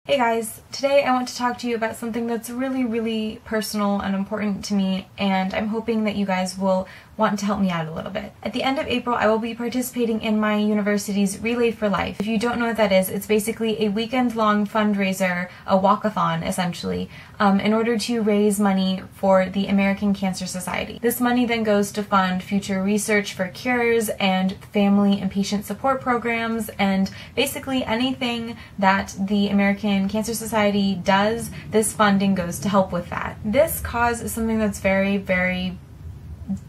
Hey guys, today I want to talk to you about something that's really personal and important to me, and I'm hoping that you guys will want to help me out a little bit. At the end of April, I will be participating in my university's Relay for Life. If you don't know what that is, it's basically a weekend-long fundraiser, a walkathon essentially, in order to raise money for the American Cancer Society. This money then goes to fund future research for cures and family and patient support programs, and basically anything that the American Cancer Society does, this funding goes to help with that. This cause is something that's very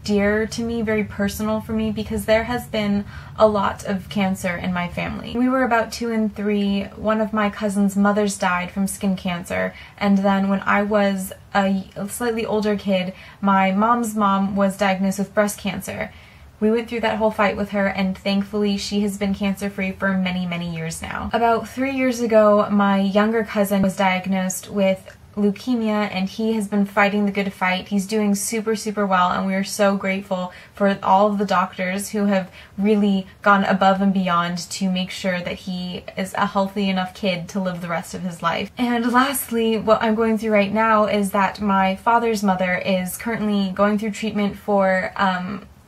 dear to me, very personal for me, because there has been a lot of cancer in my family. We were about 2 and 3. One of my cousin's mothers died from skin cancer, and then when I was a slightly older kid, my mom's mom was diagnosed with breast cancer. We went through that whole fight with her, and thankfully she has been cancer-free for many years now. About 3 years ago, my younger cousin was diagnosed with leukemia, and he has been fighting the good fight. He's doing super well, and we are so grateful for all of the doctors who have really gone above and beyond to make sure that he is a healthy enough kid to live the rest of his life. And lastly, what I'm going through right now is that my father's mother is currently going through treatment for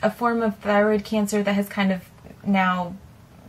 a form of thyroid cancer that has kind of now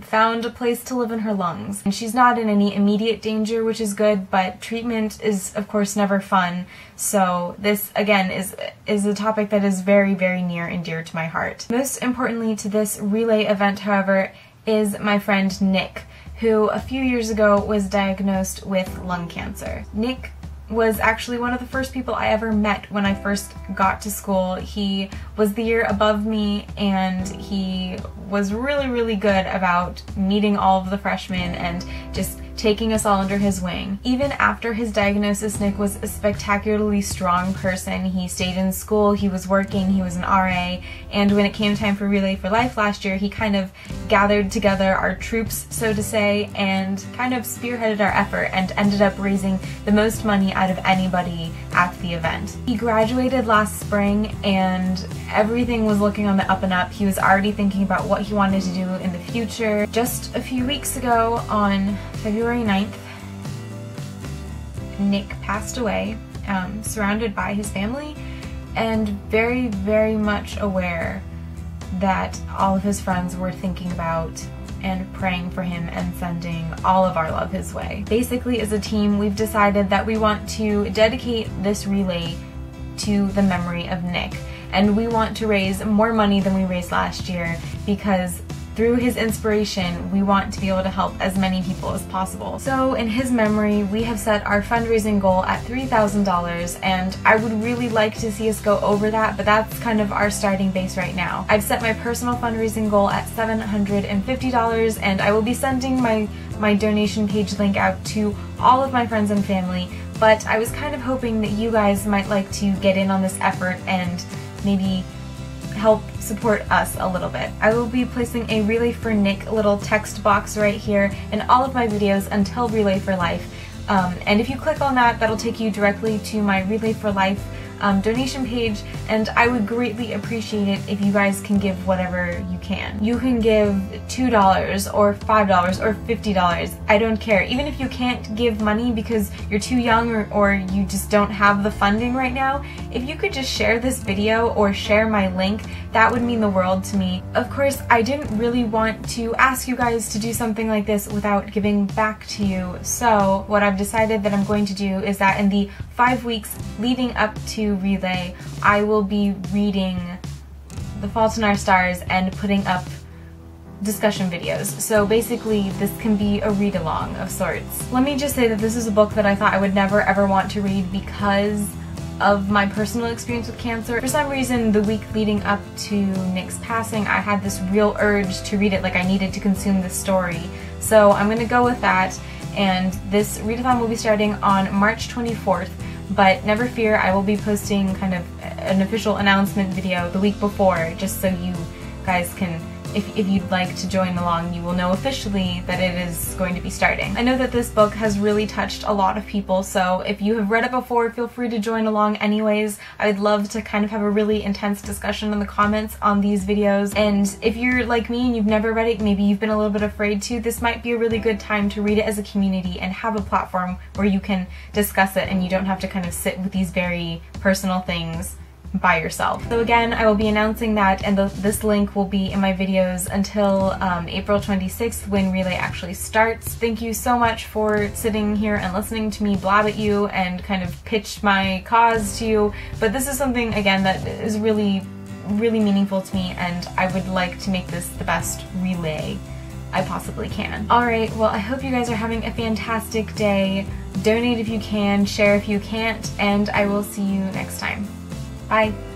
found a place to live in her lungs. And she's not in any immediate danger, which is good, but treatment is of course never fun. So this again is a topic that is very near and dear to my heart. Most importantly to this relay event, however, is my friend Nick, who a few years ago was diagnosed with lung cancer. Nick was actually one of the first people I ever met when I first got to school. He was the year above me, and he was really good about meeting all of the freshmen and just taking us all under his wing. Even after his diagnosis, Nick was a spectacularly strong person. He stayed in school, he was working, he was an RA, and when it came time for Relay for Life last year, he kind of gathered together our troops, so to say, and kind of spearheaded our effort and ended up raising the most money out of anybody at the event. He graduated last spring, and everything was looking on the up and up. He was already thinking about what he wanted to do in the future. Just a few weeks ago, on February 9th, Nick passed away, surrounded by his family, and very much aware that all of his friends were thinking about and praying for him and sending all of our love his way. Basically, as a team, we've decided that we want to dedicate this relay to the memory of Nick, and we want to raise more money than we raised last year, because through his inspiration, we want to be able to help as many people as possible. So in his memory, we have set our fundraising goal at $3,000, and I would really like to see us go over that, but that's kind of our starting base right now. I've set my personal fundraising goal at $750, and I will be sending my donation page link out to all of my friends and family, but I was kind of hoping that you guys might like to get in on this effort and maybe help support us a little bit. I will be placing a Relay for Nick little text box right here in all of my videos until Relay for Life. And if you click on that, that'll take you directly to my Relay for Life donation page, and I would greatly appreciate it if you guys can give whatever you can. You can give $2 or $5 or $50. I don't care. Even if you can't give money because you're too young or you just don't have the funding right now, if you could just share this video or share my link, that would mean the world to me. Of course, I didn't really want to ask you guys to do something like this without giving back to you, so what I've decided that I'm going to do is that in the 5 weeks leading up to Relay, I will be reading The Fault in Our Stars and putting up discussion videos. So basically this can be a read-along of sorts. Let me just say that this is a book that I thought I would never ever want to read because of my personal experience with cancer. For some reason, the week leading up to Nick's passing, I had this real urge to read it, like I needed to consume the story. So I'm gonna go with that, and this readathon will be starting on March 24th. But never fear, I will be posting kind of an official announcement video the week before, just so you guys can if you'd like to join along, you will know officially that it is going to be starting. I know that this book has really touched a lot of people, so if you have read it before, feel free to join along anyways. I would love to kind of have a really intense discussion in the comments on these videos, and if you're like me and you've never read it, maybe you've been a little bit afraid to, this might be a really good time to read it as a community and have a platform where you can discuss it and you don't have to kind of sit with these very personal things by yourself. So again, I will be announcing that, and this link will be in my videos until April 26th when Relay actually starts. Thank you so much for sitting here and listening to me blab at you and kind of pitch my cause to you, but this is something, again, that is really meaningful to me, and I would like to make this the best relay I possibly can. Alright, well, I hope you guys are having a fantastic day. Donate if you can, share if you can't, and I will see you next time. Bye!